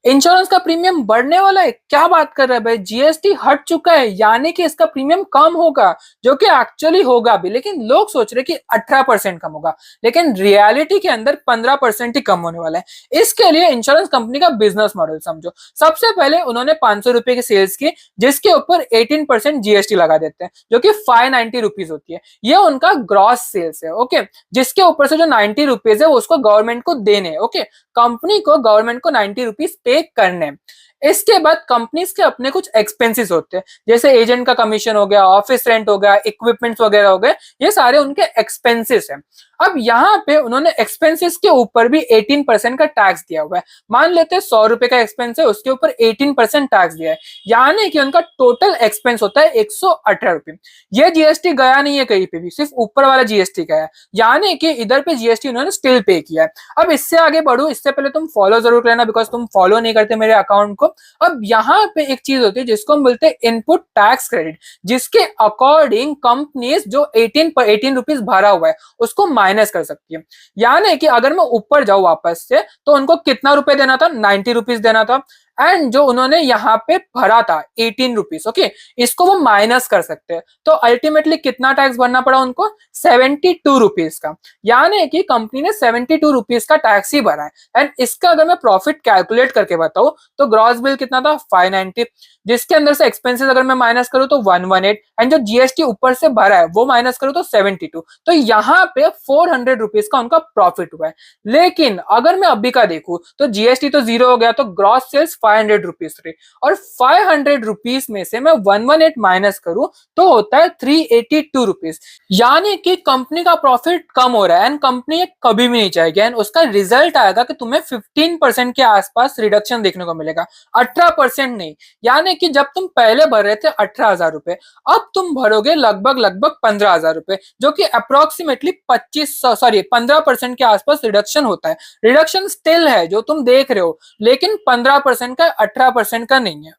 Insurance का premium बढ़ने वाला है? क्या बात कर रहा है भाई, जीएसटी हट चुका है यानी कि इसका प्रीमियम कम होगा, जो कि एक्चुअली होगा भी। लेकिन लोग सोच रहे कि 18% कम होगा, लेकिन रियलिटी के अंदर 15% ही कम होने वाला है। इसके लिए इंश्योरेंस कंपनी का बिजनेस मॉडल समझो। सबसे पहले उन्होंने 500 रुपए की सेल्स की, जिसके ऊपर 18% जीएसटी लगा देते हैं, जो कि 590 रुपीज होती है। ये उनका ग्रॉस सेल्स है, ओके। जिसके ऊपर से जो 90 रुपीज है उसको गवर्नमेंट को देने, ओके। कंपनी को गवर्नमेंट को 90 रुपीज पे करने। इसके बाद कंपनीज के अपने कुछ एक्सपेंसेस होते हैं, जैसे एजेंट का कमीशन हो गया, ऑफिस रेंट हो गया, इक्विपमेंट्स वगैरह हो गए। ये सारे उनके एक्सपेंसेस हैं। अब यहाँ पे उन्होंने एक्सपेंसेस के ऊपर भी 18% का टैक्स दिया हुआ है। मान लेते हैं 100 रुपए का एक्सपेंस है, उसके ऊपर 18% टैक्स दिया है, यानी कि उनका टोटल एक्सपेंस होता है 118 रुपए। ये जीएसटी गया नहीं है कहीं पे भी, सिर्फ ऊपर वाला जीएसटी गया है, यानी कि इधर पे जीएसटी उन्होंने स्टिल पे किया है। अब इससे आगे बढ़ू, इससे पहले तुम फॉलो जरूर लेना, बिकॉज तुम फॉलो नहीं करते मेरे अकाउंट को। अब यहाँ पे एक चीज होती है जिसको हम बोलते हैं इनपुट टैक्स क्रेडिट, जिसके अकॉर्डिंग कंपनीज जो 18 रुपीज भरा हुआ है उसको माइनस कर सकती है। यानी कि अगर मैं ऊपर जाऊं वापस से, तो उनको कितना रुपए देना था, 90 रुपीज देना था। एंड जो उन्होंने यहाँ पे भरा था 18 रुपीज, ओके, इसको वो माइनस कर सकते हैं। तो अल्टीमेटली कितना टैक्स भरना पड़ा उनको, 72 रुपीज का। यानी कि कंपनी ने 72 रुपीज का टैक्स ही भरा है। एंड इसका अगर मैं प्रॉफिट कैलकुलेट करके बताऊं, तो ग्रॉस बिल कितना था, 590, जिसके अंदर से एक्सपेंसेस अगर मैं माइनस करूं तो 118, एंड जो जीएसटी ऊपर से भरा है वो माइनस करूं तो 72। तो यहाँ पे 400 रुपीज का उनका प्रॉफिट हुआ है। लेकिन अगर मैं अभी का देखूं तो जीएसटी तो जीरो हो गया, तो ग्रॉस सेल्स 500 रुपीज थे, और 500 रुपीज में से मैं 118 माइनस करूं तो होता है 382 रुपीज। यानी कि कंपनी का प्रॉफिट कम हो रहा है, एंड कंपनी कभी भी नहीं चाहेगी, एंड उसका रिजल्ट आएगा कि तुम्हें 15% के आसपास रिडक्शन देखने को मिलेगा, 18% नहीं। यानी कि जब तुम पहले भर रहे थे 18,000 रुपए, अब तुम भरोगे लगभग लगभग 15,000 रुपए, जो कि अप्रोक्सीमेटली 15% के आसपास रिडक्शन होता है। रिडक्शन स्टिल है जो तुम देख रहे हो, लेकिन 15% का, 18% का नहीं है।